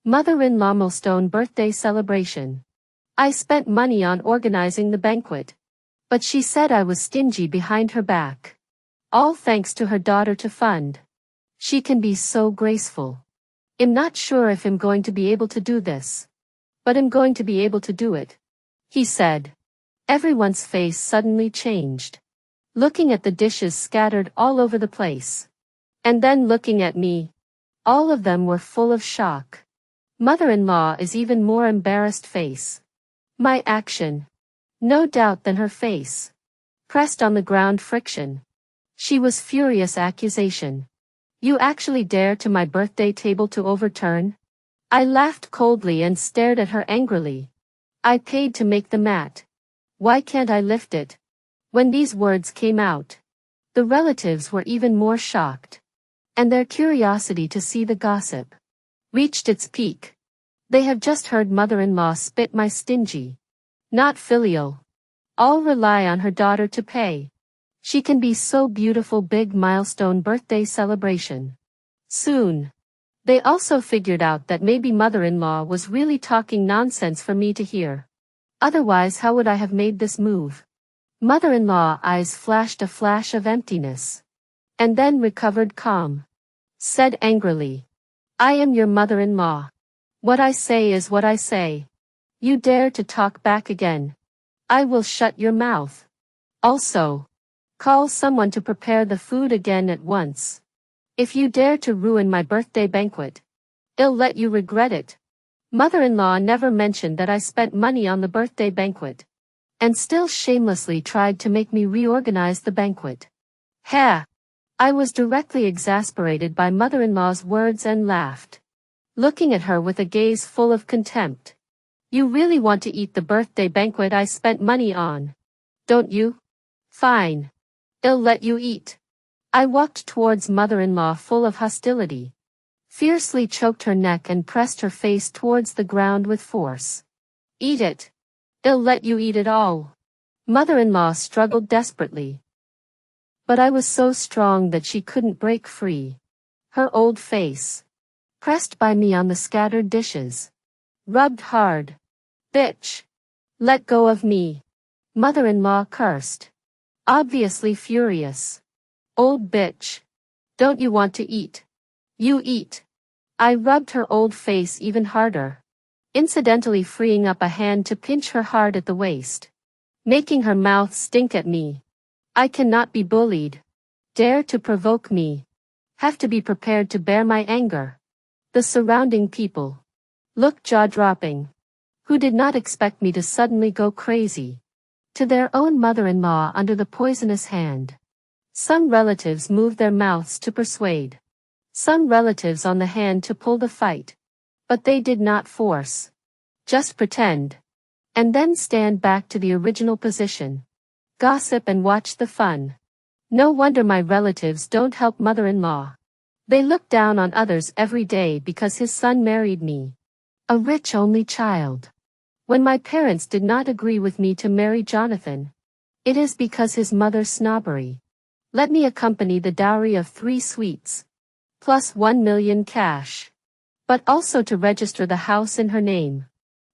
Mother-in-law milestone birthday celebration. I spent money on organizing the banquet. But she said I was stingy behind her back. All thanks to her daughter to fund. She can be so graceful. I'm not sure if I'm going to be able to do this. But I'm going to be able to do it, he said. Everyone's face suddenly changed. Looking at the dishes scattered all over the place. And then looking at me. All of them were full of shock. Mother-in-law is even more embarrassed face. My action. No doubt than her face. Pressed on the ground friction. She was furious accusation. You actually dare to my birthday table to overturn? I laughed coldly and stared at her angrily. I paid to make the mat. Why can't I lift it? When these words came out, the relatives were even more shocked. And their curiosity to see the gossip reached its peak. They have just heard mother-in-law spit my stingy. Not filial. All rely on her daughter to pay. She can be so beautiful big milestone birthday celebration. Soon. They also figured out that maybe mother-in-law was really talking nonsense for me to hear. Otherwise how would I have made this move? Mother-in-law eyes flashed a flash of emptiness. And then recovered calm. Said angrily. I am your mother-in-law. What I say is what I say. You dare to talk back again. I will shut your mouth. Also, call someone to prepare the food again at once. If you dare to ruin my birthday banquet, I'll let you regret it. Mother-in-law never mentioned that I spent money on the birthday banquet. And still shamelessly tried to make me reorganize the banquet. Ha! I was directly exasperated by mother-in-law's words and laughed. Looking at her with a gaze full of contempt. You really want to eat the birthday banquet I spent money on, don't you? Fine. I'll let you eat. I walked towards mother-in-law full of hostility. Fiercely choked her neck and pressed her face towards the ground with force. Eat it. I'll let you eat it all. Mother-in-law struggled desperately. But I was so strong that she couldn't break free. Her old face. Pressed by me on the scattered dishes. Rubbed hard. Bitch. Let go of me. Mother-in-law cursed. Obviously furious. Old bitch. Don't you want to eat? You eat. I rubbed her old face even harder. Incidentally freeing up a hand to pinch her hard at the waist. Making her mouth stink at me. I cannot be bullied. Dare to provoke me. Have to be prepared to bear my anger. The surrounding people looked jaw-dropping. Who did not expect me to suddenly go crazy. To their own mother-in-law under the poisonous hand. Some relatives moved their mouths to persuade. Some relatives on the hand to pull the fight. But they did not force. Just pretend. And then stand back to the original position. Gossip and watch the fun. No wonder my relatives don't help mother-in-law. They look down on others every day because his son married me. A rich only child. When my parents did not agree with me to marry Jonathan, it is because his mother's snobbery. Let me accompany the dowry of 3 sweets. Plus 1 million cash. But also to register the house in her name.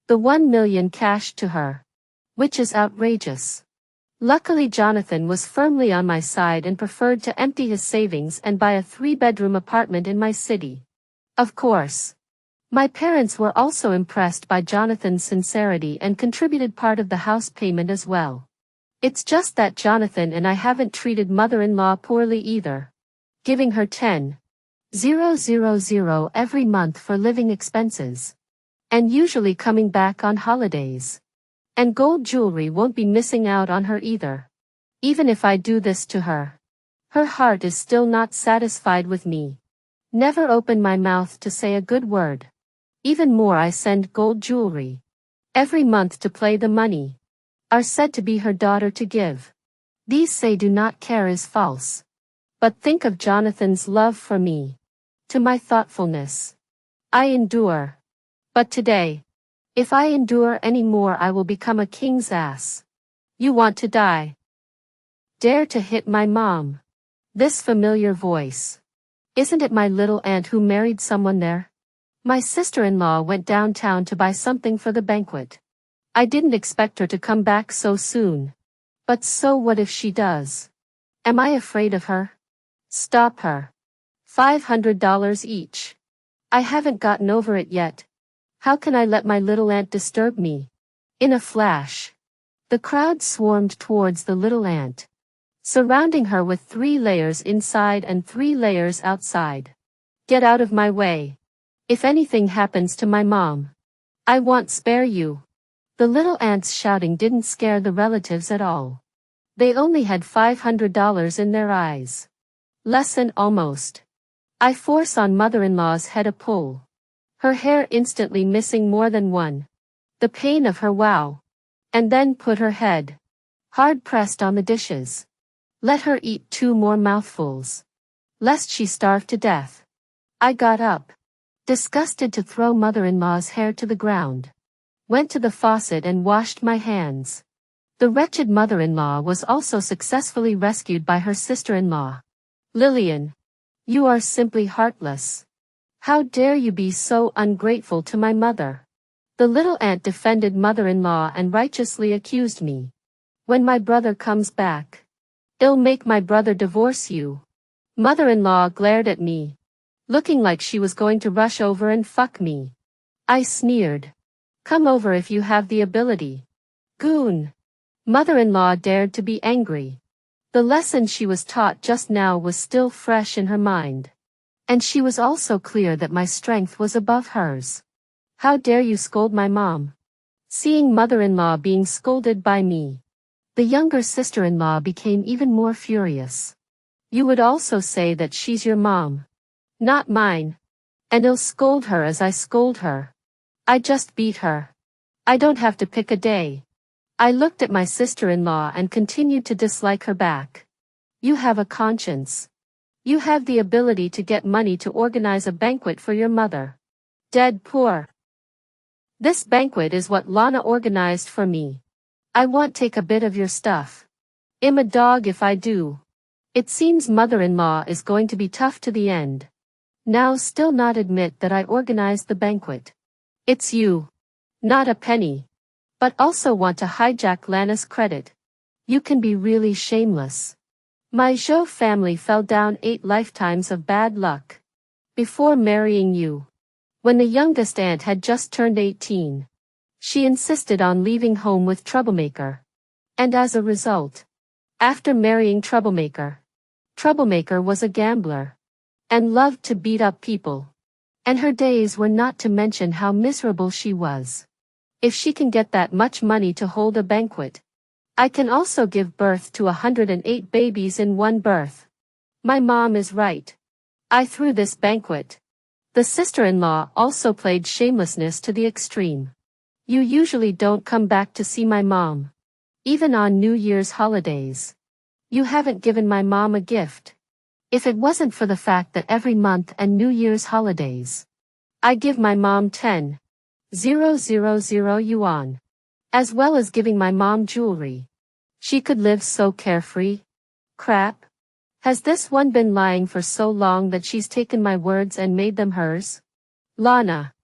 The 1 million cash to her. Which is outrageous. Luckily Jonathan was firmly on my side and preferred to empty his savings and buy a 3-bedroom apartment in my city. Of course. My parents were also impressed by Jonathan's sincerity and contributed part of the house payment as well. It's just that Jonathan and I haven't treated mother-in-law poorly either. Giving her 10,000 every month for living expenses. And usually coming back on holidays. And gold jewelry won't be missing out on her either. Even if I do this to her. Her heart is still not satisfied with me. Never open my mouth to say a good word. Even more I send gold jewelry. Every month to play the money. Are said to be her daughter to give. These say do not care is false. But think of Jonathan's love for me. To my thoughtfulness. I endure. But today. If I endure any more I will become a king's ass. You want to die. Dare to hit my mom. This familiar voice. Isn't it my little aunt who married someone there? My sister-in-law went downtown to buy something for the banquet. I didn't expect her to come back so soon. But so what if she does? Am I afraid of her? Stop her. $500 each. I haven't gotten over it yet. How can I let my little aunt disturb me? In a flash, the crowd swarmed towards the little aunt, surrounding her with 3 layers inside and 3 layers outside. Get out of my way. If anything happens to my mom, I won't spare you. The little aunt's shouting didn't scare the relatives at all. They only had $500 in their eyes. Lesson almost. I force on mother-in-law's head a pull. Her hair instantly missing more than one. The pain of her wow. And then put her head hard pressed on the dishes. Let her eat 2 more mouthfuls, lest she starve to death. I got up, disgusted, to throw mother-in-law's hair to the ground. Went to the faucet and washed my hands. The wretched mother-in-law was also successfully rescued by her sister-in-law. Lillian, you are simply heartless. How dare you be so ungrateful to my mother? The little aunt defended mother-in-law and righteously accused me. When my brother comes back, it'll make my brother divorce you. Mother-in-law glared at me, looking like she was going to rush over and fuck me. I sneered. Come over if you have the ability. Goon. Mother-in-law dared to be angry. The lesson she was taught just now was still fresh in her mind. And she was also clear that my strength was above hers. How dare you scold my mom? Seeing mother-in-law being scolded by me, the younger sister-in-law became even more furious. You would also say that she's your mom, not mine. And I'll scold her as I scold her. I just beat her. I don't have to pick a day. I looked at my sister-in-law and continued to dislike her back. You have a conscience. You have the ability to get money to organize a banquet for your mother. Dead poor. This banquet is what Lana organized for me. I won't take a bit of your stuff. I'm a dog if I do. It seems mother-in-law is going to be tough to the end. Now still not admit that I organized the banquet. It's you. Not a penny. But also want to hijack Lana's credit. You can be really shameless. My Zhou family fell down 8 lifetimes of bad luck before marrying you. When the youngest aunt had just turned 18, she insisted on leaving home with Troublemaker. And as a result, after marrying Troublemaker, Troublemaker was a gambler and loved to beat up people. And her days were not to mention how miserable she was. If she can get that much money to hold a banquet, I can also give birth to 108 babies in one birth. My mom is right. I threw this banquet. The sister-in-law also played shamelessness to the extreme. You usually don't come back to see my mom, even on New Year's holidays. You haven't given my mom a gift. If it wasn't for the fact that every month and New Year's holidays, I give my mom 10,000 yuan, as well as giving my mom jewelry. She could live so carefree. Crap. Has this one been lying for so long that she's taken my words and made them hers? Lana,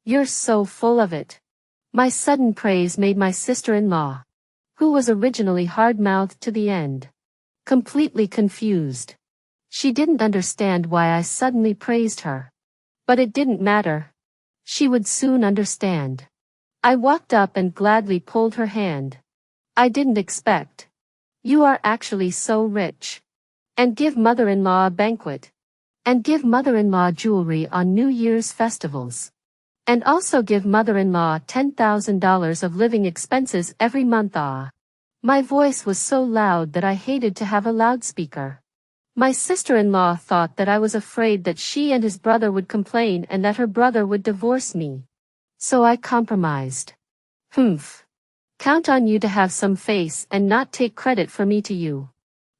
you're so full of it. My sudden praise made my sister-in-law, who was originally hard-mouthed to the end, completely confused. She didn't understand why I suddenly praised her. But it didn't matter. She would soon understand. I walked up and gladly pulled her hand. I didn't expect. You are actually so rich. And give mother-in-law a banquet. And give mother-in-law jewelry on New Year's festivals. And also give mother-in-law $10,000 of living expenses every month. My voice was so loud that I hated to have a loudspeaker. My sister-in-law thought that I was afraid that she and his brother would complain and that her brother would divorce me. So I compromised. Humph. Count on you to have some face and not take credit for me to you.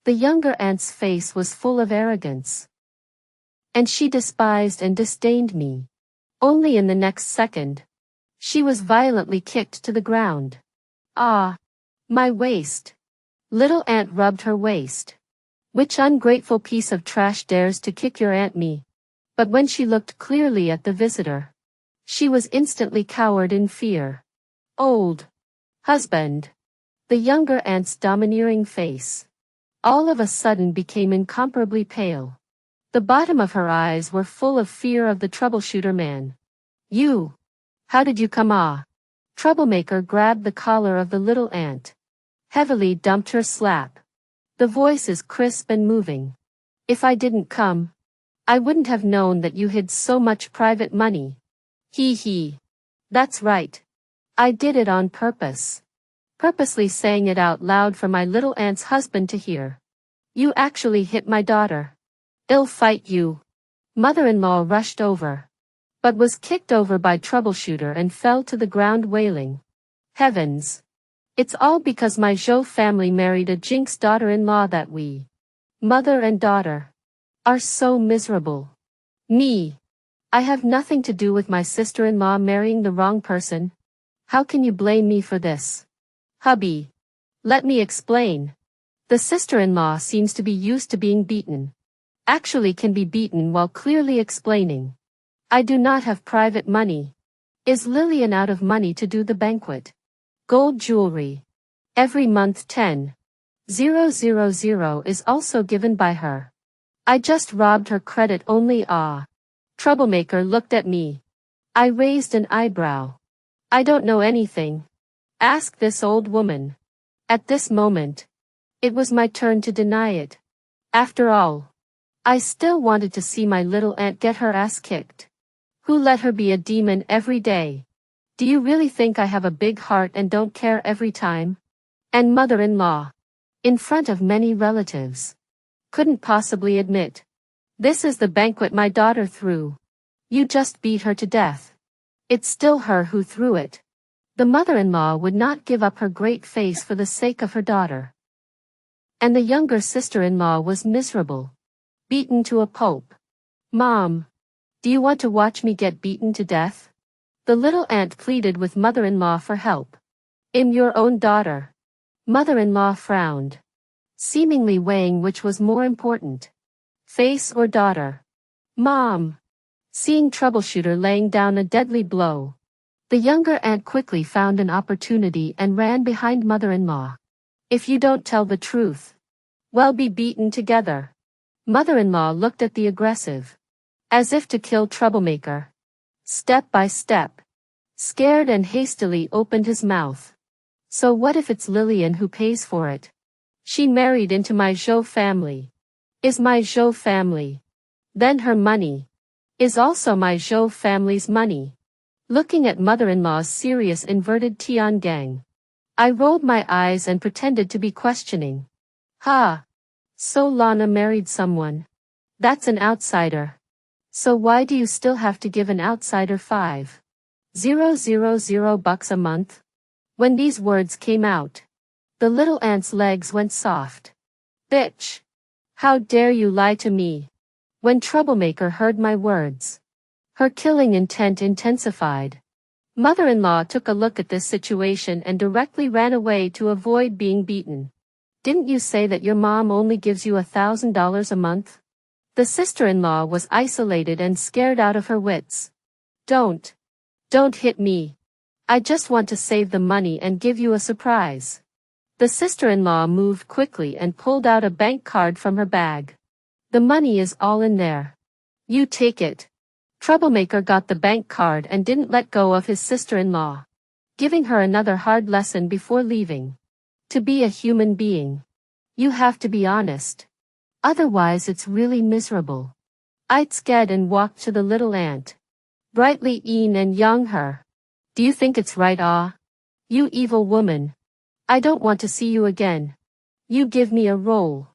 The younger aunt's face was full of arrogance. And she despised and disdained me. Only in the next second, she was violently kicked to the ground. Ah! My waist. Little aunt rubbed her waist. Which ungrateful piece of trash dares to kick your aunt me? But when she looked clearly at the visitor, She was instantly cowered in fear. Old husband. The younger aunt's domineering face all of a sudden became incomparably pale. The bottom of her eyes were full of fear of the troubleshooter man. You! How did you come? Troublemaker grabbed the collar of the little aunt. Heavily dumped her slap. The voice is crisp and moving. If I didn't come, I wouldn't have known that you hid so much private money. He. That's right. I did it on purpose. Purposely saying it out loud for my little aunt's husband to hear. You actually hit my daughter. I'll fight you. Mother-in-law rushed over, but was kicked over by troubleshooter and fell to the ground wailing. Heavens! It's all because my Zhou family married a jinx daughter-in-law that we, mother and daughter, are so miserable. Me. I have nothing to do with my sister-in-law marrying the wrong person. How can you blame me for this? Hubby. Let me explain. The sister-in-law seems to be used to being beaten. Actually can be beaten while clearly explaining. I do not have private money. Is Lillian out of money to do the banquet? Gold jewelry. Every month 10,000 is also given by her. I just robbed her credit only. Troublemaker looked at me. I raised an eyebrow. I don't know anything. Ask this old woman. At this moment, it was my turn to deny it. After all, I still wanted to see my little aunt get her ass kicked. Who let her be a demon every day? Do you really think I have a big heart and don't care every time? And mother-in-law, in front of many relatives, couldn't possibly admit. This is the banquet my daughter threw. You just beat her to death. It's still her who threw it. The mother-in-law would not give up her great face for the sake of her daughter. And the younger sister-in-law was miserable. Beaten to a pulp. Mom, do you want to watch me get beaten to death? The little aunt pleaded with mother-in-law for help. I'm your own daughter. Mother-in-law frowned, seemingly weighing which was more important, face or daughter. Mom. Seeing troubleshooter laying down a deadly blow, the younger aunt quickly found an opportunity and ran behind mother-in-law. If you don't tell the truth, we'll be beaten together. Mother-in-law looked at the aggressive, as if to kill troublemaker. Step by step, scared and hastily opened his mouth. So what if it's Lillian who pays for it? She married into my Zhou family. Is my Zhou family. Then her money is also my Zhou family's money. Looking at mother-in-law's serious inverted Tiangang, I rolled my eyes and pretended to be questioning. So Lana married someone. That's an outsider. So why do you still have to give an outsider $5,000 a month? When these words came out, the little aunt's legs went soft. Bitch! How dare you lie to me? When troublemaker heard my words, her killing intent intensified. Mother-in-law took a look at this situation and directly ran away to avoid being beaten. Didn't you say that your mom only gives you $1,000 a month? The sister-in-law was isolated and scared out of her wits. Don't hit me. I just want to save the money and give you a surprise. The sister-in-law moved quickly and pulled out a bank card from her bag. The money is all in there. You take it. Troublemaker got the bank card and didn't let go of his sister-in-law, giving her another hard lesson before leaving. To be a human being, you have to be honest. Otherwise it's really miserable. I'd scared and walked to the little aunt. Brightly een and young her. Do you think it's right? You evil woman. I don't want to see you again. You give me a roll.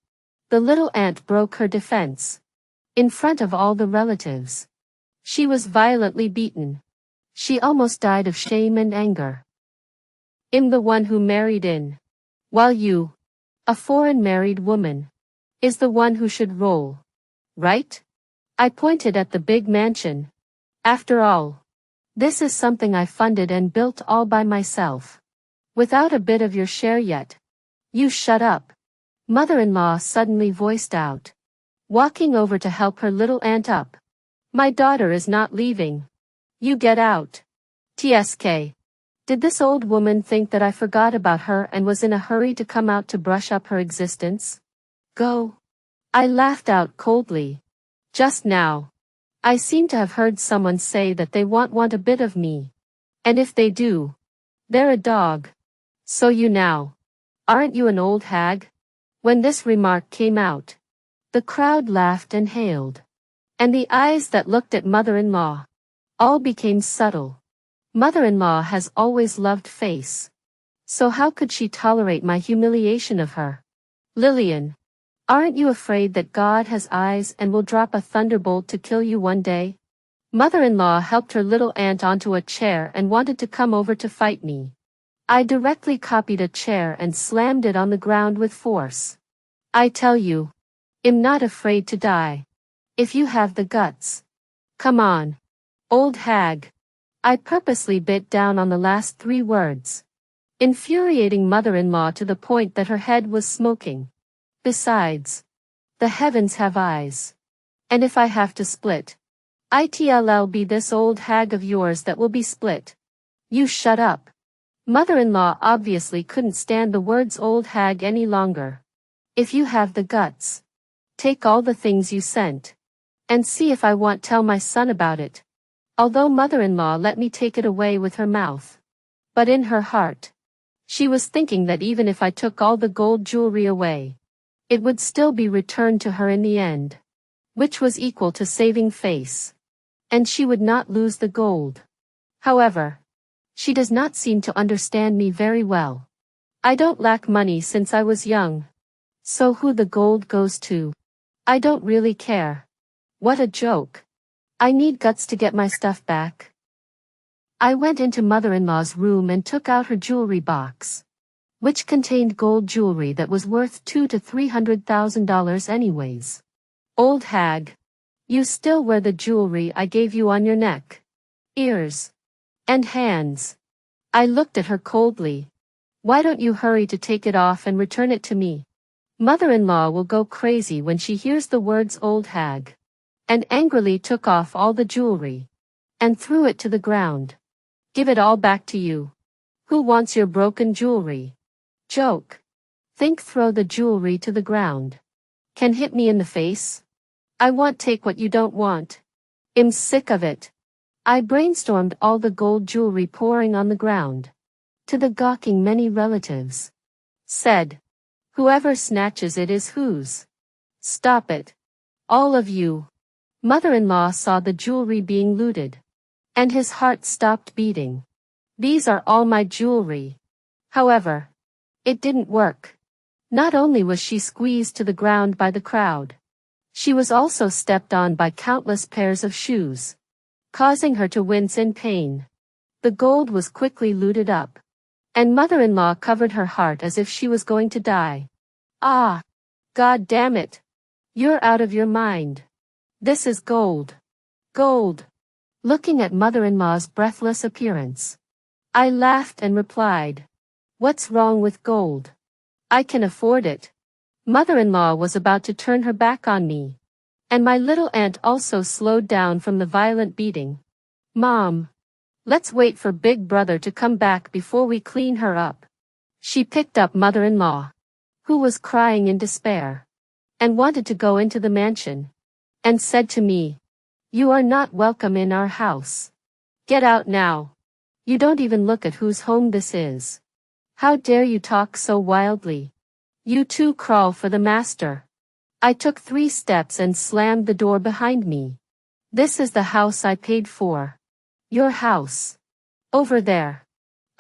The little aunt broke her defense. In front of all the relatives. She was violently beaten. She almost died of shame and anger. I'm the one who married in. While you, a foreign married woman, is the one who should roll. Right? I pointed at the big mansion. After all, this is something I funded and built all by myself. Without a bit of your share yet. You shut up. Mother-in-law suddenly voiced out, walking over to help her little aunt up. My daughter is not leaving. You get out. TSK. Did this old woman think that I forgot about her and was in a hurry to come out to brush up her existence? Go. I laughed out coldly. Just now. I seem to have heard someone say that they want a bit of me. And if they do, they're a dog. So you now. Aren't you an old hag? When this remark came out, the crowd laughed and hailed. And the eyes that looked at mother-in-law all became subtle. Mother-in-law has always loved face. So how could she tolerate my humiliation of her? Lillian, aren't you afraid that God has eyes and will drop a thunderbolt to kill you one day? Mother-in-law helped her little aunt onto a chair and wanted to come over to fight me. I directly copied a chair and slammed it on the ground with force. I tell you, I'm not afraid to die. If you have the guts. Come on. Old hag. I purposely bit down on the last 3 words, infuriating mother-in-law to the point that her head was smoking. Besides, the heavens have eyes. And if I have to split, it'll be this old hag of yours that will be split. You shut up. Mother-in-law obviously couldn't stand the words old hag any longer. If you have the guts, take all the things you sent, and see if I won't tell my son about it. Although mother-in-law let me take it away with her mouth. But in her heart, she was thinking that even if I took all the gold jewelry away, it would still be returned to her in the end, which was equal to saving face. And she would not lose the gold. However, she does not seem to understand me very well. I don't lack money since I was young. So who the gold goes to, I don't really care. What a joke. I need guts to get my stuff back. I went into mother-in-law's room and took out her jewelry box, which contained gold jewelry that was worth $200,000 to $300,000 anyways. Old hag. You still wear the jewelry I gave you on your neck, ears, and hands. I looked at her coldly. Why don't you hurry to take it off and return it to me? Mother-in-law will go crazy when she hears the words old hag. And angrily took off all the jewelry and threw it to the ground. Give it all back to you. Who wants your broken jewelry? Joke. Think throw the jewelry to the ground. Can hit me in the face? I won't take what you don't want. I'm sick of it. I brainstormed all the gold jewelry pouring on the ground. To the gawking many relatives. Said. Whoever snatches it is whose. Stop it. All of you. Mother-in-law saw the jewelry being looted. And his heart stopped beating. These are all my jewelry. However, it didn't work. Not only was she squeezed to the ground by the crowd, she was also stepped on by countless pairs of shoes, causing her to wince in pain. The gold was quickly looted up. And mother-in-law covered her heart as if she was going to die. Ah! God damn it! You're out of your mind. This is gold. Gold. Looking at mother-in-law's breathless appearance, I laughed and replied, what's wrong with gold? I can afford it. Mother-in-law was about to turn her back on me. And my little aunt also slowed down from the violent beating. Mom. Let's wait for Big Brother to come back before we clean her up. She picked up mother-in-law, who was crying in despair, and wanted to go into the mansion, and said to me, you are not welcome in our house. Get out now. You don't even look at whose home this is. How dare you talk so wildly? You two crawl for the master. I took 3 steps and slammed the door behind me. This is the house I paid for. Your house. Over there.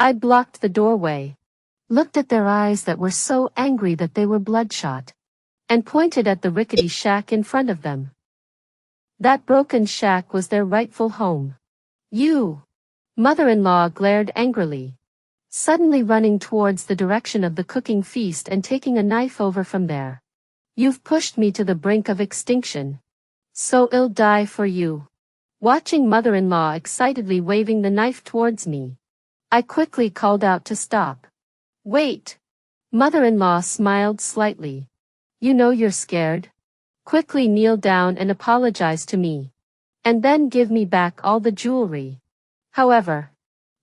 I blocked the doorway, looked at their eyes that were so angry that they were bloodshot, and pointed at the rickety shack in front of them. That broken shack was their rightful home. You. Mother-in-law glared angrily, suddenly running towards the direction of the cooking feast and taking a knife over from there. You've pushed me to the brink of extinction. So I'll die for you. Watching mother-in-law excitedly waving the knife towards me, I quickly called out to stop. Wait. Mother-in-law smiled slightly. You know you're scared. Quickly kneel down and apologize to me. And then give me back all the jewelry. However,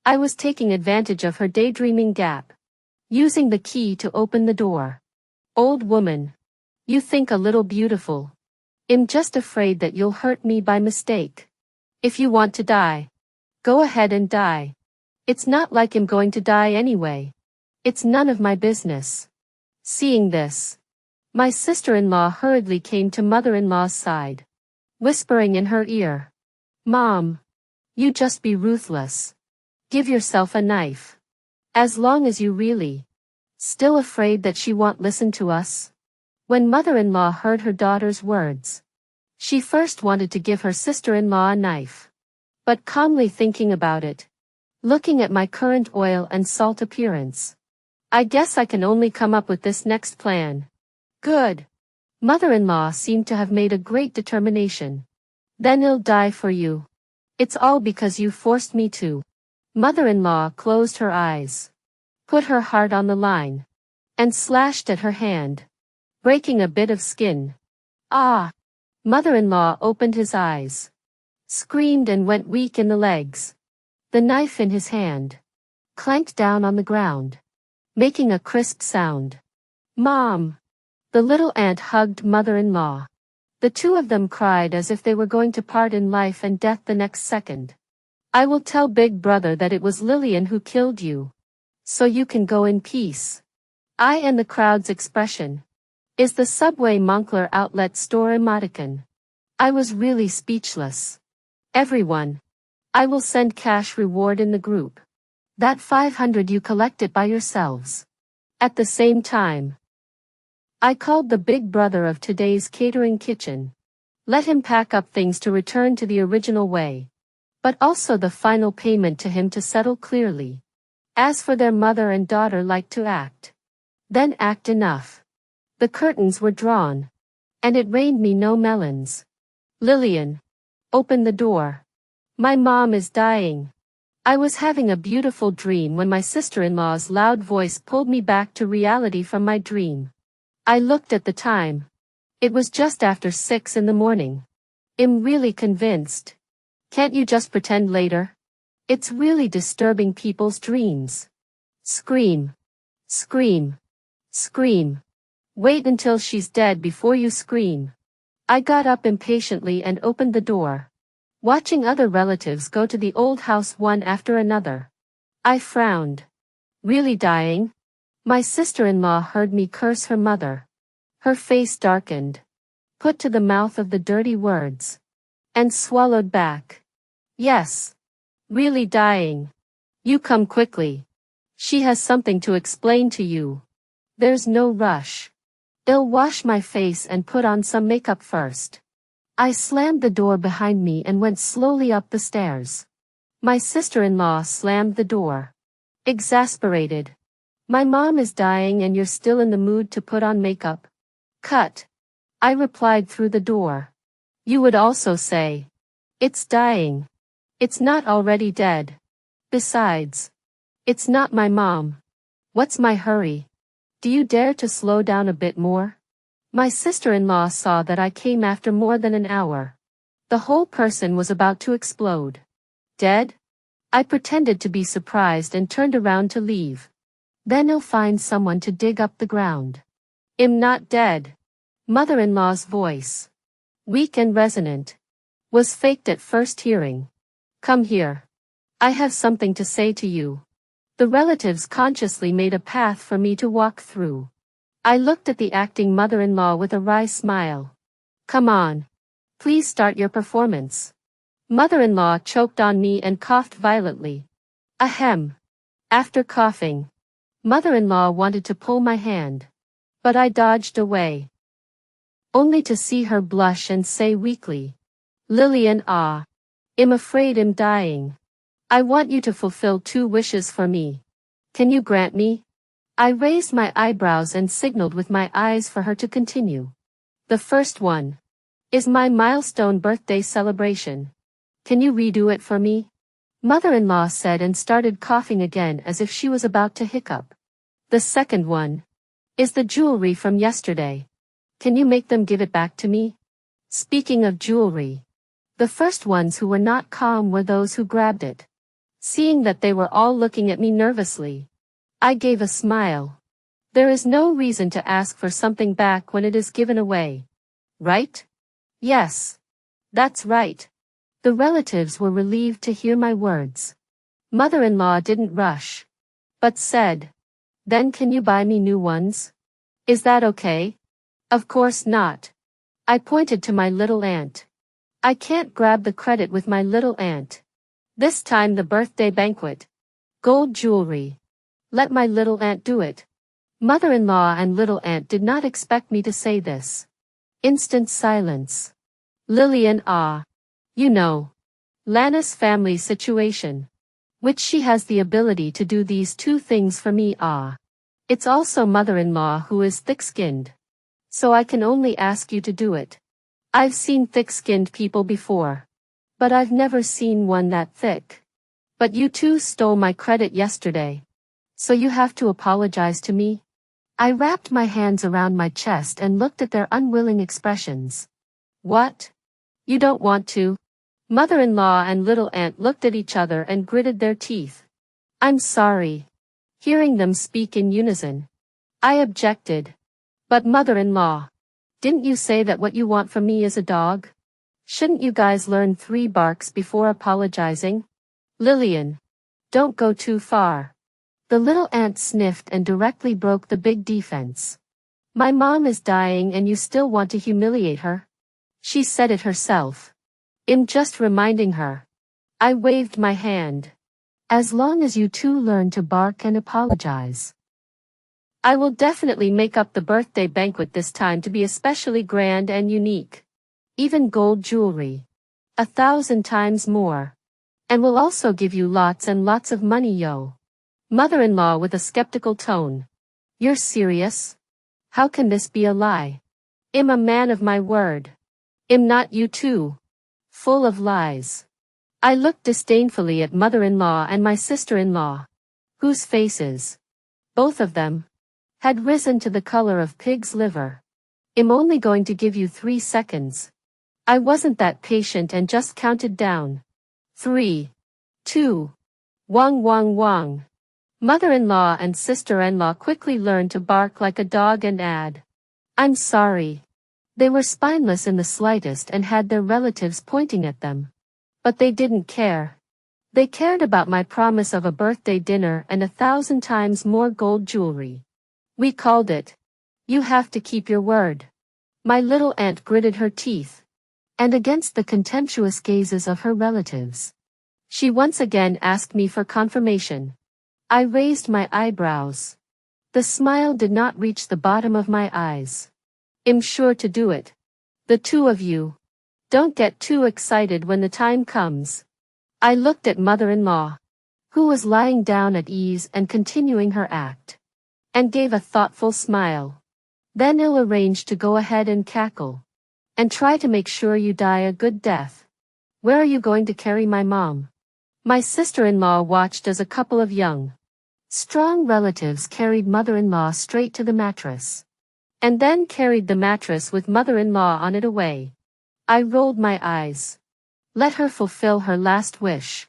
I was taking advantage of her daydreaming gap, using the key to open the door. Old woman. You think a little beautiful. I'm just afraid that you'll hurt me by mistake. If you want to die, go ahead and die. It's not like I'm going to die anyway. It's none of my business. Seeing this, my sister-in-law hurriedly came to mother-in-law's side, whispering in her ear, "Mom, you just be ruthless. Give yourself a knife. As long as you really still afraid that she won't listen to us." When mother-in-law heard her daughter's words, she first wanted to give her sister-in-law a knife. But calmly thinking about it, looking at my current oil and salt appearance, I guess I can only come up with this next plan. Good. Mother-in-law seemed to have made a great determination. Then I'll die for you. It's all because you forced me to. Mother-in-law closed her eyes, put her heart on the line, and slashed at her hand, breaking a bit of skin. Ah! Mother-in-law opened his eyes, screamed and went weak in the legs. The knife in his hand clanked down on the ground, making a crisp sound. Mom! The little aunt hugged mother-in-law. The two of them cried as if they were going to part in life and death the next second. I will tell Big Brother that it was Lillian who killed you, so you can go in peace. I and the crowd's expression is the Subway Moncler outlet store emoticon. I was really speechless. Everyone. I will send cash reward in the group. That 500 you collected by yourselves. At the same time, I called the Big Brother of today's catering kitchen. Let him pack up things to return to the original way, but also the final payment to him to settle clearly. As for their mother and daughter like to act, then act enough. The curtains were drawn, and it rained me no melons. Lillian, open the door. My mom is dying. I was having a beautiful dream when my sister-in-law's loud voice pulled me back to reality from my dream. I looked at the time. It was just after 6 in the morning. I'm really convinced. Can't you just pretend later? It's really disturbing people's dreams. Scream. Scream. Scream. Wait until she's dead before you scream. I got up impatiently and opened the door, watching other relatives go to the old house one after another. I frowned. Really dying? My sister-in-law heard me curse her mother. Her face darkened, put to the mouth of the dirty words, and swallowed back. Yes. Really dying. You come quickly. She has something to explain to you. There's no rush. I'll wash my face and put on some makeup first. I slammed the door behind me and went slowly up the stairs. My sister-in-law slammed the door. Exasperated. My mom is dying and you're still in the mood to put on makeup? Cut. I replied through the door. You would also say, it's dying. It's not already dead. Besides, it's not my mom. What's my hurry? Do you dare to slow down a bit more? My sister-in-law saw that I came after more than an hour. The whole person was about to explode. Dead? I pretended to be surprised and turned around to leave. Then I'll find someone to dig up the ground. I'm not dead. Mother-in-law's voice, weak and resonant, was faked at first hearing. Come here. I have something to say to you. The relatives consciously made a path for me to walk through. I looked at the acting mother-in-law with a wry smile. Come on. Please start your performance. Mother-in-law choked on me and coughed violently. Ahem. After coughing, mother-in-law wanted to pull my hand, but I dodged away, only to see her blush and say weakly, Lillian, I'm afraid I'm dying. I want you to fulfill 2 wishes for me. Can you grant me? I raised my eyebrows and signaled with my eyes for her to continue. The first one is my milestone birthday celebration. Can you redo it for me? Mother-in-law said and started coughing again as if she was about to hiccup. The second one is the jewelry from yesterday. Can you make them give it back to me? Speaking of jewelry, the first ones who were not calm were those who grabbed it. Seeing that they were all looking at me nervously, I gave a smile. There is no reason to ask for something back when it is given away. Right? Yes. That's right. The relatives were relieved to hear my words. Mother-in-law didn't rush, but said, "Then can you buy me new ones? Is that okay?" Of course not. I pointed to my little aunt. I can't grab the credit with my little aunt. This time the birthday banquet. Gold jewelry. Let my little aunt do it. Mother-in-law and little aunt did not expect me to say this. Instant silence. Lillian, you know. Lana's family situation. Which she has the ability to do these two things for me, It's also mother-in-law who is thick-skinned. So I can only ask you to do it. I've seen thick-skinned people before. But I've never seen one that thick. But you two stole my credit yesterday. So you have to apologize to me? I wrapped my hands around my chest and looked at their unwilling expressions. What? You don't want to? Mother-in-law and little aunt looked at each other and gritted their teeth. I'm sorry. Hearing them speak in unison, I objected. But mother-in-law, didn't you say that what you want from me is a dog? Shouldn't you guys learn 3 barks before apologizing? Lillian, don't go too far. The little aunt sniffed and directly broke the big defense. My mom is dying and you still want to humiliate her? She said it herself. I'm just reminding her. I waved my hand. As long as you two learn to bark and apologize. I will definitely make up the birthday banquet this time to be especially grand and unique. Even gold jewelry. 1,000 times more. And we'll also give you lots and lots of money, yo. Mother-in-law with a skeptical tone. You're serious? How can this be a lie? I'm a man of my word. I'm not you two. Full of lies. I looked disdainfully at mother-in-law and my sister-in-law, whose faces, both of them, had risen to the color of pig's liver. I'm only going to give you 3 seconds. I wasn't that patient and just counted down. 3, 2, wong wong wong. Mother-in-law and sister-in-law quickly learned to bark like a dog and add, I'm sorry. They were spineless in the slightest and had their relatives pointing at them. But they didn't care. They cared about my promise of a birthday dinner and 1,000 times more gold jewelry. We called it. You have to keep your word. My little aunt gritted her teeth. And against the contemptuous gazes of her relatives, she once again asked me for confirmation. I raised my eyebrows. The smile did not reach the bottom of my eyes. I'm sure to do it. The two of you. Don't get too excited when the time comes. I looked at mother-in-law, who was lying down at ease and continuing her act, and gave a thoughtful smile. Then I'll arrange to go ahead and cackle. And try to make sure you die a good death. Where are you going to carry my mom? My sister-in-law watched as a couple of young, strong relatives carried mother-in-law straight to the mattress. And then carried the mattress with mother-in-law on it away. I rolled my eyes. Let her fulfill her last wish.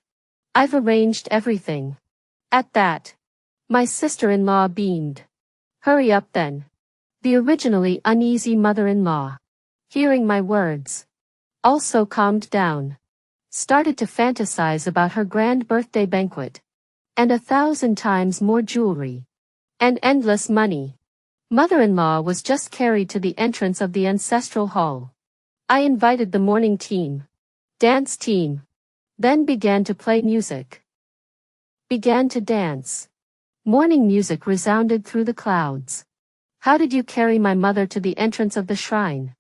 I've arranged everything. At that, my sister-in-law beamed. Hurry up then. The originally uneasy mother-in-law, hearing my words, also calmed down. Started to fantasize about her grand birthday banquet. And 1,000 times more jewelry. And endless money. Mother-in-law was just carried to the entrance of the ancestral hall. I invited the morning team, dance team, then began to play music. Began to dance. Morning music resounded through the clouds. How did you carry my mother to the entrance of the shrine?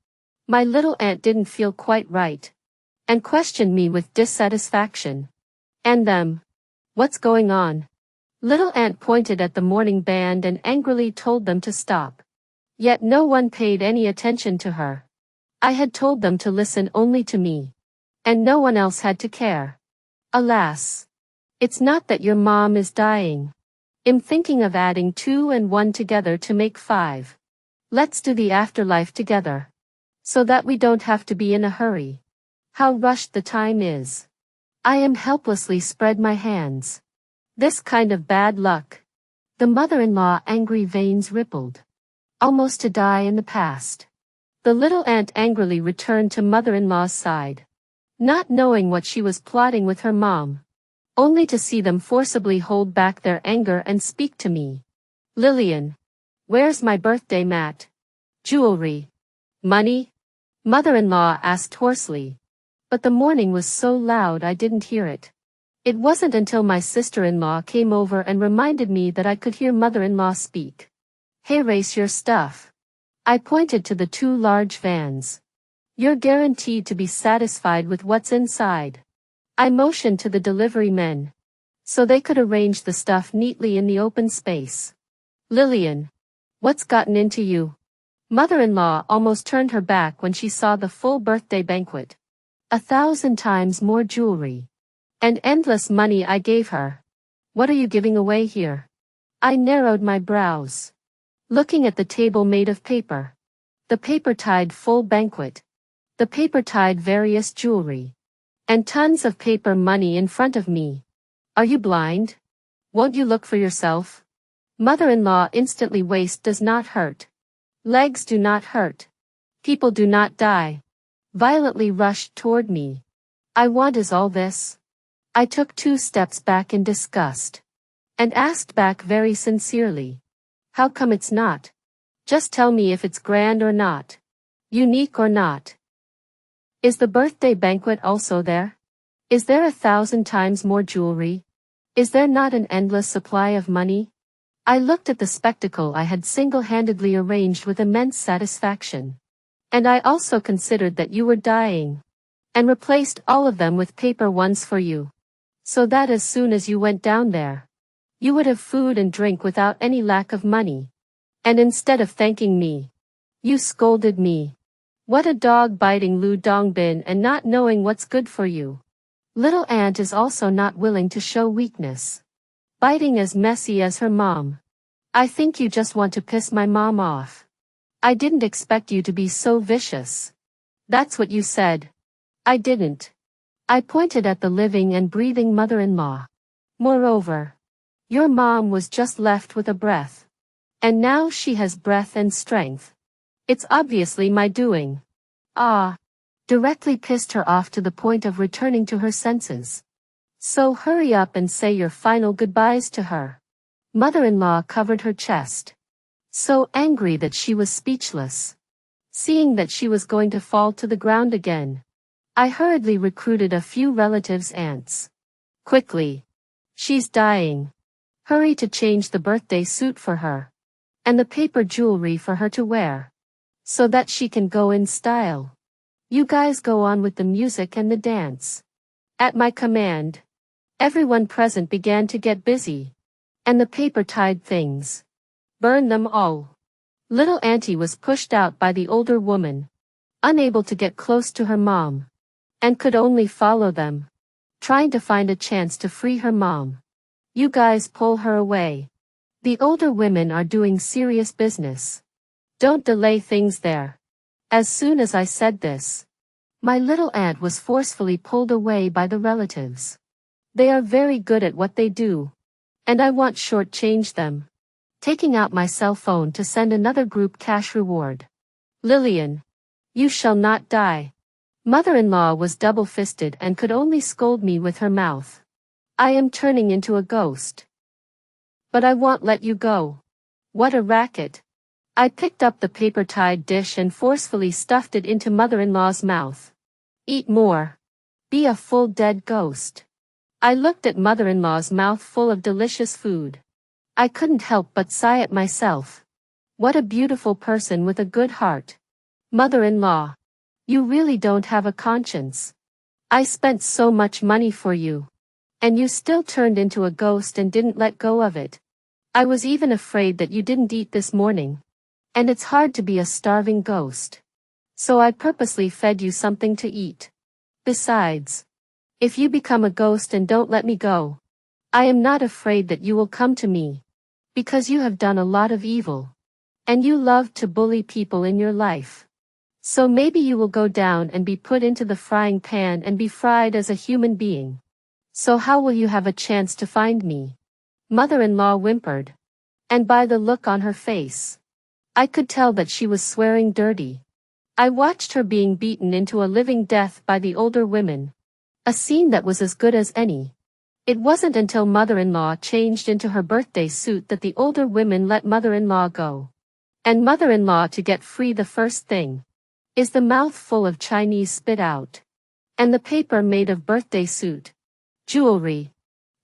My little aunt didn't feel quite right, and questioned me with dissatisfaction. And them. What's going on? Little aunt pointed at the morning band and angrily told them to stop. Yet no one paid any attention to her. I had told them to listen only to me. And no one else had to care. Alas. It's not that your mom is dying. I'm thinking of adding 2 and 1 together to make 5. Let's do the afterlife together. So that we don't have to be in a hurry. How rushed the time is. I am helplessly spread my hands. This kind of bad luck. The mother-in-law angry veins rippled. Almost to die in the past. The little aunt angrily returned to mother-in-law's side. Not knowing what she was plotting with her mom. Only to see them forcibly hold back their anger and speak to me. Lillian. Where's my birthday mat? Jewelry. Money? Mother-in-law asked hoarsely. But the morning was so loud I didn't hear it. It wasn't until my sister-in-law came over and reminded me that I could hear mother-in-law speak. Hey, race your stuff. I pointed to the two large vans. You're guaranteed to be satisfied with what's inside. I motioned to the delivery men. So they could arrange the stuff neatly in the open space. Lillian. What's gotten into you? Mother-in-law almost turned her back when she saw the full birthday banquet. 1,000 times more jewelry. And endless money I gave her. What are you giving away here? I narrowed my brows. Looking at the table made of paper. The paper-tied full banquet. The paper-tied various jewelry. And tons of paper money in front of me. Are you blind? Won't you look for yourself? Mother-in-law instantly. Waist does not hurt. Legs do not hurt. People do not die. Violently rushed toward me. I want is all this? I took 2 steps back in disgust. And asked back very sincerely. How come it's not? Just tell me if it's grand or not. Unique or not. Is the birthday banquet also there? Is there 1,000 times more jewelry? Is there not an endless supply of money? I looked at the spectacle I had single-handedly arranged with immense satisfaction. And I also considered that you were dying. And replaced all of them with paper ones for you. So that as soon as you went down there, you would have food and drink without any lack of money. And instead of thanking me, you scolded me. What a dog biting Lu Dong Bin and not knowing what's good for you. Little aunt is also not willing to show weakness. Biting as messy as her mom. I think you just want to piss my mom off. I didn't expect you to be so vicious. That's what you said. I didn't. I pointed at the living and breathing mother-in-law. Moreover, your mom was just left with a breath. And now she has breath and strength. It's obviously my doing. Ah. Directly pissed her off to the point of returning to her senses. So hurry up and say your final goodbyes to her. Mother-in-law covered her chest. So angry that she was speechless. Seeing that she was going to fall to the ground again, I hurriedly recruited a few relatives' aunts. Quickly. She's dying. Hurry to change the birthday suit for her. And the paper jewelry for her to wear. So that she can go in style. You guys go on with the music and the dance. At my command, everyone present began to get busy. And the paper-tied things. Burn them all. Little auntie was pushed out by the older woman. Unable to get close to her mom. And could only follow them. Trying to find a chance to free her mom. You guys pull her away. The older women are doing serious business. Don't delay things there. As soon as I said this, my little aunt was forcefully pulled away by the relatives. They are very good at what they do. And I won't shortchange them. Taking out my cell phone to send another group cash reward. Lillian. You shall not die. Mother-in-law was double-fisted and could only scold me with her mouth. I am turning into a ghost. But I won't let you go. What a racket. I picked up the paper-tied dish and forcefully stuffed it into mother-in-law's mouth. Eat more. Be a full dead ghost. I looked at mother-in-law's mouth full of delicious food. I couldn't help but sigh at myself. What a beautiful person with a good heart. Mother-in-law. You really don't have a conscience. I spent so much money for you. And you still turned into a ghost and didn't let go of it. I was even afraid that you didn't eat this morning. And it's hard to be a starving ghost. So I purposely fed you something to eat. Besides, if you become a ghost and don't let me go, I am not afraid that you will come to me. Because you have done a lot of evil. And you loved to bully people in your life. So maybe you will go down and be put into the frying pan and be fried as a human being. So how will you have a chance to find me? Mother-in-law whimpered. And by the look on her face, I could tell that she was swearing dirty. I watched her being beaten into a living death by the older women. A scene that was as good as any. It wasn't until mother-in-law changed into her birthday suit that the older women let mother-in-law go. And mother-in-law to get free the first thing is the mouth full of Chinese spit out. And the paper made of birthday suit. Jewelry.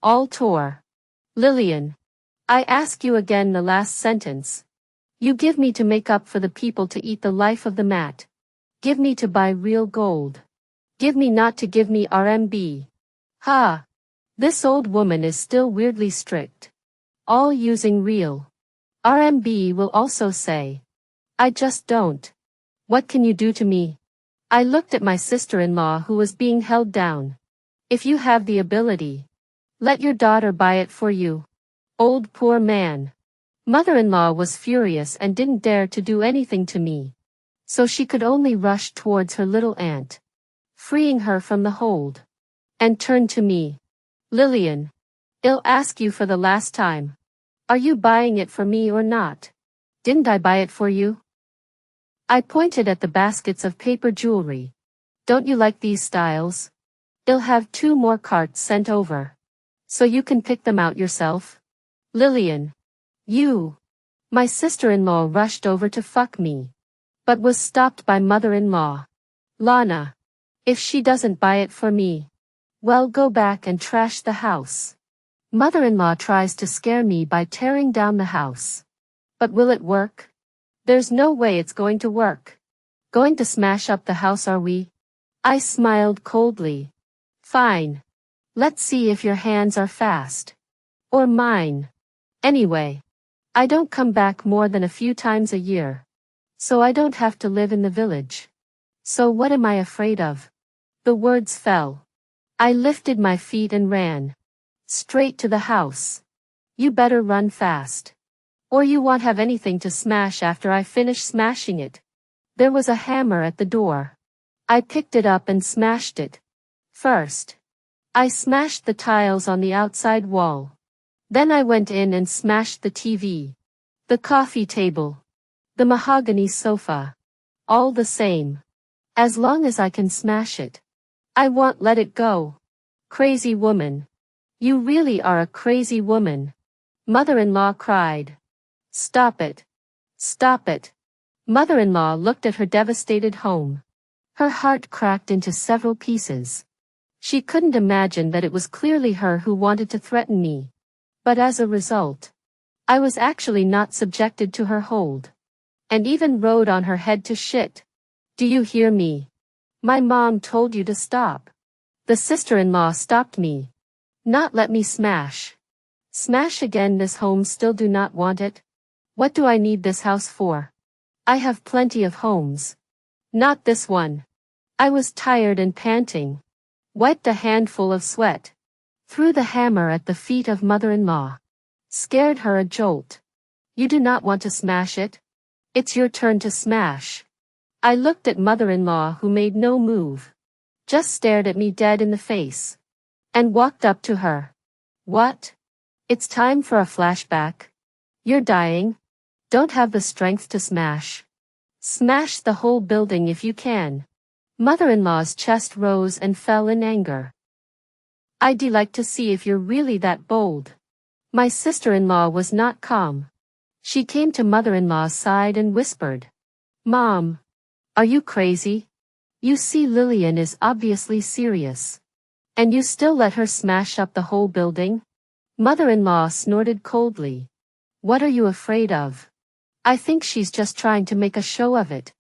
All tore. Lillian. I ask you again the last sentence. You give me to make up for the people to eat the life of the mat. Give me to buy real gold. Give me not to give me RMB. Ha! This old woman is still weirdly strict. All using real RMB will also say. I just don't. What can you do to me? I looked at my sister-in-law who was being held down. If you have the ability, let your daughter buy it for you. Old poor man. Mother-in-law was furious and didn't dare to do anything to me. So she could only rush towards her little aunt, freeing her from the hold, and turn to me. Lillian. I'll ask you for the last time. Are you buying it for me or not? Didn't I buy it for you? I pointed at the baskets of paper jewelry. Don't you like these styles? I'll have 2 more carts sent over. So you can pick them out yourself. Lillian. You. My sister-in-law rushed over to fuck me, but was stopped by mother-in-law. Lana. If she doesn't buy it for me, well, go back and trash the house. Mother-in-law tries to scare me by tearing down the house. But will it work? There's no way it's going to work. Going to smash up the house, are we? I smiled coldly. Fine. Let's see if your hands are fast. Or mine. Anyway, I don't come back more than a few times a year. So I don't have to live in the village. So what am I afraid of? The words fell. I lifted my feet and ran. Straight to the house. You better run fast. Or you won't have anything to smash after I finish smashing it. There was a hammer at the door. I picked it up and smashed it. First, I smashed the tiles on the outside wall. Then I went in and smashed the TV, the coffee table, the mahogany sofa. All the same. As long as I can smash it, I won't let it go. Crazy woman. You really are a crazy woman. Mother-in-law cried. Stop it. Stop it. Mother-in-law looked at her devastated home. Her heart cracked into several pieces. She couldn't imagine that it was clearly her who wanted to threaten me. But as a result, I was actually not subjected to her hold. And even rode on her head to shit. Do you hear me? My mom told you to stop. The sister-in-law stopped me. Not let me smash. Smash again. This home still do not want it. What do I need this house for? I have plenty of homes. Not this one. I was tired and panting. Wiped a handful of sweat. Threw the hammer at the feet of mother-in-law. Scared her a jolt. You do not want to smash it? It's your turn to smash. I looked at mother-in-law who made no move. Just stared at me dead in the face. And walked up to her. What? It's time for a flashback. You're dying. Don't have the strength to smash. Smash the whole building if you can. Mother-in-law's chest rose and fell in anger. I'd like to see if you're really that bold. My sister-in-law was not calm. She came to mother-in-law's side and whispered. Mom. Are you crazy? You see, Lillian is obviously serious. And you still let her smash up the whole building? Mother-in-law snorted coldly. What are you afraid of? I think she's just trying to make a show of it.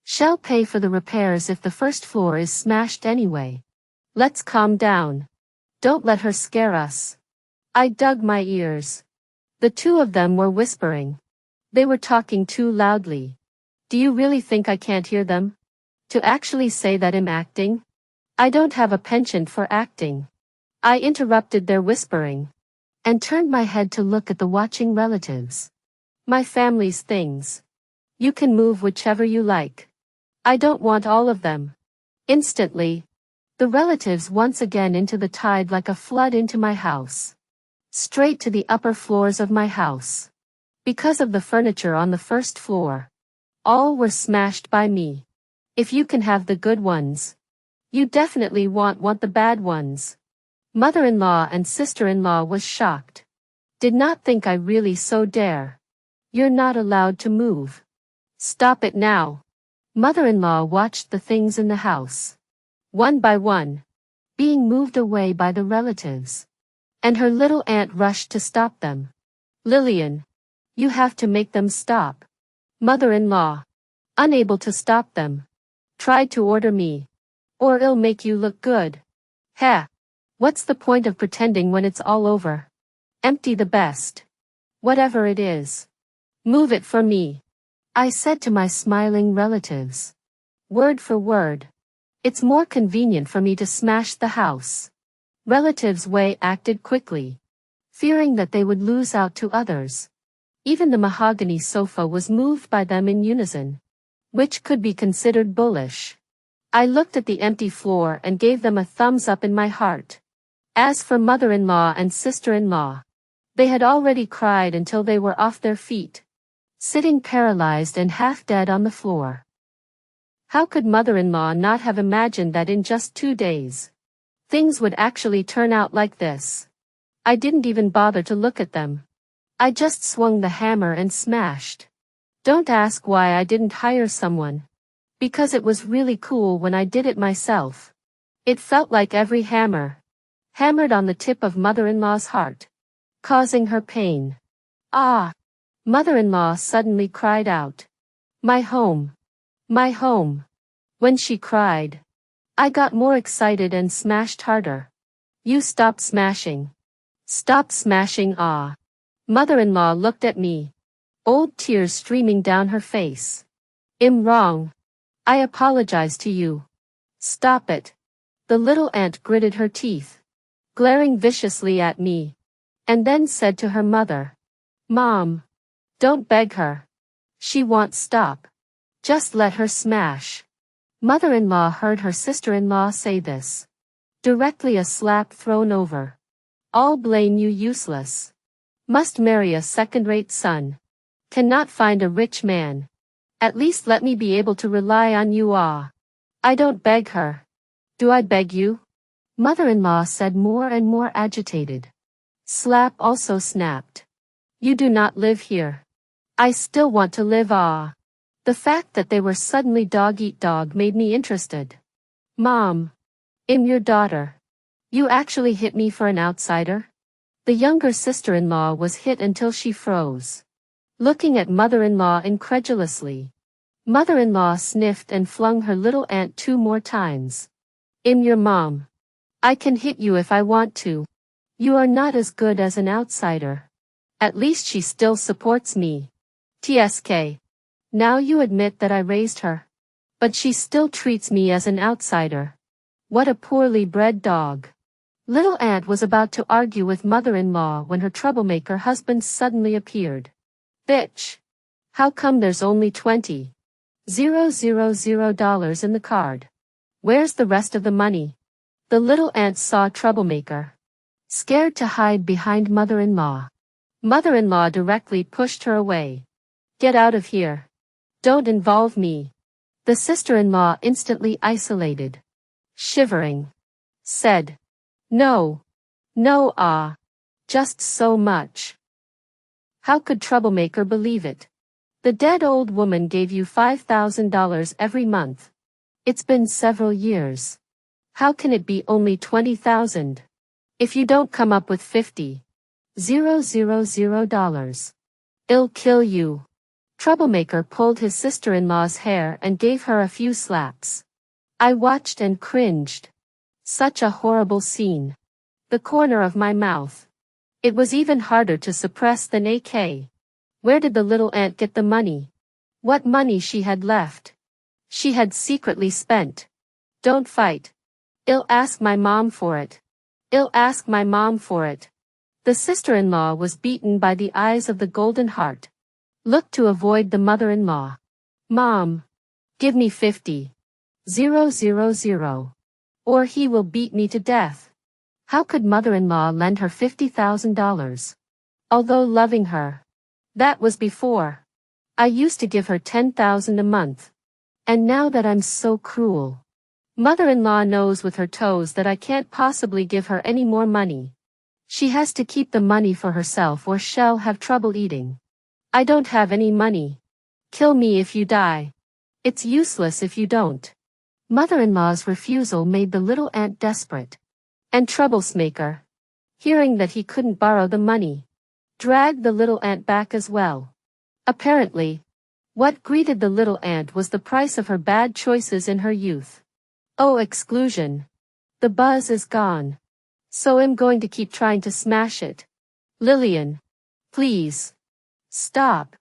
She'll pay for the repairs if the first floor is smashed anyway. Let's calm down. Don't let her scare us. I dug my ears. The 2 of them were whispering. They were talking too loudly. Do you really think I can't hear them? To actually say that I'm acting? I don't have a penchant for acting. I interrupted their whispering. And turned my head to look at the watching relatives. My family's things. You can move whichever you like. I don't want all of them. Instantly, The relatives once again into the tide like a flood into my house. Straight to the upper floors of my house. Because of the furniture on the first floor. All were smashed by me. If you can have the good ones, you definitely want the bad ones. Mother-in-law and sister-in-law was shocked. Did not think I really so dare. You're not allowed to move. Stop it now. Mother-in-law watched the things in the house. One by one. Being moved away by the relatives. And her little aunt rushed to stop them. Lillian. You have to make them stop. Mother-in-law. Unable to stop them. Tried to order me. Or it'll make you look good. Heh. What's the point of pretending when it's all over? Empty the best. Whatever it is. Move it for me. I said to my smiling relatives. Word for word. It's more convenient for me to smash the house. Relatives Way acted quickly. Fearing that they would lose out to others. Even the mahogany sofa was moved by them in unison. Which could be considered bullish. I looked at the empty floor and gave them a thumbs up in my heart. As for mother-in-law and sister-in-law, they had already cried until they were off their feet, sitting paralyzed and half dead on the floor. How could mother-in-law not have imagined that in just 2 days, things would actually turn out like this? I didn't even bother to look at them. I just swung the hammer and smashed. Don't ask why I didn't hire someone. Because it was really cool when I did it myself. It felt like every hammer hammered on the tip of mother-in-law's heart, causing her pain. Ah! Mother-in-law suddenly cried out. My home. My home. When she cried, I got more excited and smashed harder. You stop smashing. Stop smashing, ah. Mother-in-law looked at me. Old tears streaming down her face. I'm wrong. I apologize to you. Stop it. The little aunt gritted her teeth, glaring viciously at me, and then said to her mother, Mom, don't beg her. She won't stop. Just let her smash. Mother-in-law heard her sister-in-law say this. Directly a slap thrown over. All blame you useless. Must marry a second-rate son. Cannot find a rich man. At least let me be able to rely on you. Ah. I don't beg her. Do I beg you? Mother-in-law said more and more agitated. Slap also snapped. You do not live here. I still want to live. Ah. The fact that they were suddenly dog-eat-dog made me interested. Mom. I'm your daughter. You actually hit me for an outsider? The younger sister-in-law was hit until she froze. Looking at mother-in-law incredulously. Mother-in-law sniffed and flung her little aunt 2 more times. I'm your mom. I can hit you if I want to. You are not as good as an outsider. At least she still supports me. TSK. Now you admit that I raised her. But she still treats me as an outsider. What a poorly bred dog. Little aunt was about to argue with mother-in-law when her troublemaker husband suddenly appeared. Bitch. How come there's only $20,000 in the card? Where's the rest of the money? The little aunt saw troublemaker. Scared to hide behind mother-in-law. Mother-in-law directly pushed her away. Get out of here. Don't involve me. The sister-in-law instantly isolated. Shivering. Said. No. No, ah. Just so much. How could troublemaker believe it? The dead old woman gave you $5,000 every month. It's been several years. How can it be only $20,000? If you don't come up with $50,000, I'll kill you. Troublemaker pulled his sister-in-law's hair and gave her a few slaps. I watched and cringed. Such a horrible scene. The corner of my mouth. It was even harder to suppress than AK. Where did the little aunt get the money? What money she had left? She had secretly spent. Don't fight. I'll ask my mom for it. I'll ask my mom for it. The sister-in-law was beaten by the eyes of the golden heart. Looked to avoid the mother-in-law. Mom. Give me $50,000. or he will beat me to death. How could mother-in-law lend her $50,000? Although loving her. That was before. I used to give her $10,000 a month. And now that I'm so cruel. Mother-in-law knows with her toes that I can't possibly give her any more money. She has to keep the money for herself or she'll have trouble eating. I don't have any money. Kill me if you die. It's useless if you don't. Mother-in-law's refusal made the little ant desperate. And troublemaker, hearing that he couldn't borrow the money, dragged the little ant back as well. Apparently, what greeted the little ant was the price of her bad choices in her youth. Oh, exclusion. The buzz is gone. So I'm going to keep trying to smash it. Lillian. Please. Stop.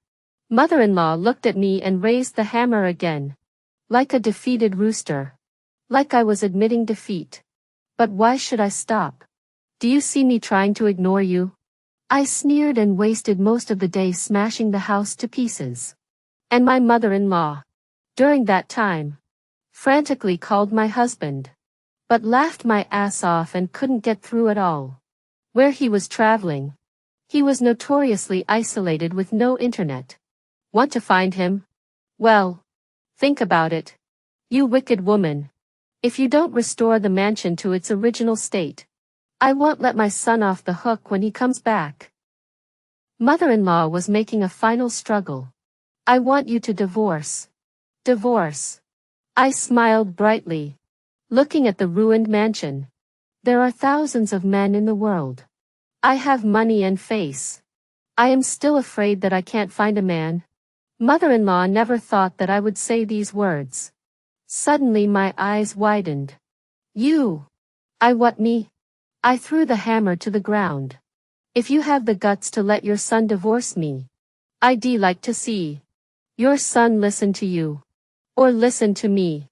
Mother-in-law looked at me and raised the hammer again. Like a defeated rooster. Like I was admitting defeat. But why should I stop? Do you see me trying to ignore you? I sneered and wasted most of the day smashing the house to pieces. And my mother-in-law, during that time, frantically called my husband, but laughed my ass off and couldn't get through at all. Where he was traveling. He was notoriously isolated with no internet. Want to find him? Well, think about it. You wicked woman. If you don't restore the mansion to its original state, I won't let my son off the hook when he comes back. Mother-in-law was making a final struggle. I want you to divorce. Divorce. I smiled brightly, looking at the ruined mansion. There are thousands of men in the world. I have money and face. I am still afraid that I can't find a man. Mother-in-law never thought that I would say these words. Suddenly my eyes widened. You. I what me? I threw the hammer to the ground. If you have the guts to let your son divorce me, I'd like to see your son listen to you. Or listen to me.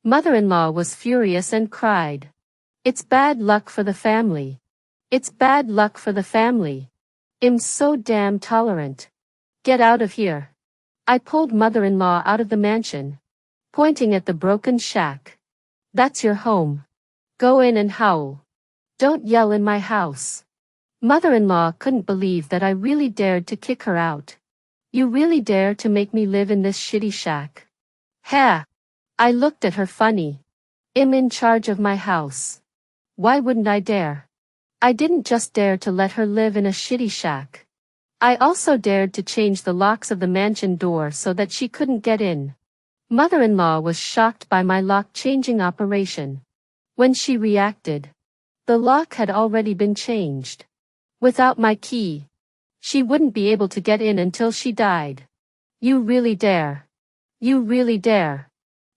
Mother-in-law was furious and cried. It's bad luck for the family. It's bad luck for the family. I'm so damn tolerant. Get out of here. I pulled mother-in-law out of the mansion, pointing at the broken shack. That's your home. Go in and howl. Don't yell in my house. Mother-in-law couldn't believe that I really dared to kick her out. You really dare to make me live in this shitty shack? Ha! I looked at her funny. I'm in charge of my house. Why wouldn't I dare? I didn't just dare to let her live in a shitty shack. I also dared to change the locks of the mansion door so that she couldn't get in. Mother-in-law was shocked by my lock-changing operation. When she reacted, the lock had already been changed. Without my key, she wouldn't be able to get in until she died. You really dare. You really dare.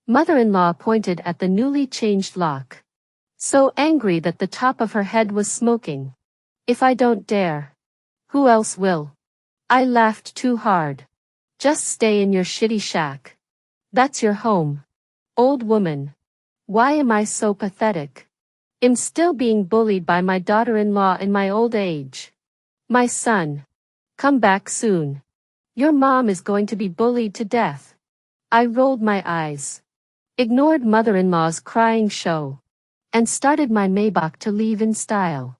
Mother-in-law pointed at the newly changed lock. So angry that the top of her head was smoking. If I don't dare, who else will? I laughed too hard. Just stay in your shitty shack. That's your home. Old woman. Why am I so pathetic? I'm still being bullied by my daughter-in-law in my old age. My son. Come back soon. Your mom is going to be bullied to death. I rolled my eyes, ignored mother-in-law's crying show, and started my Maybach to leave in style.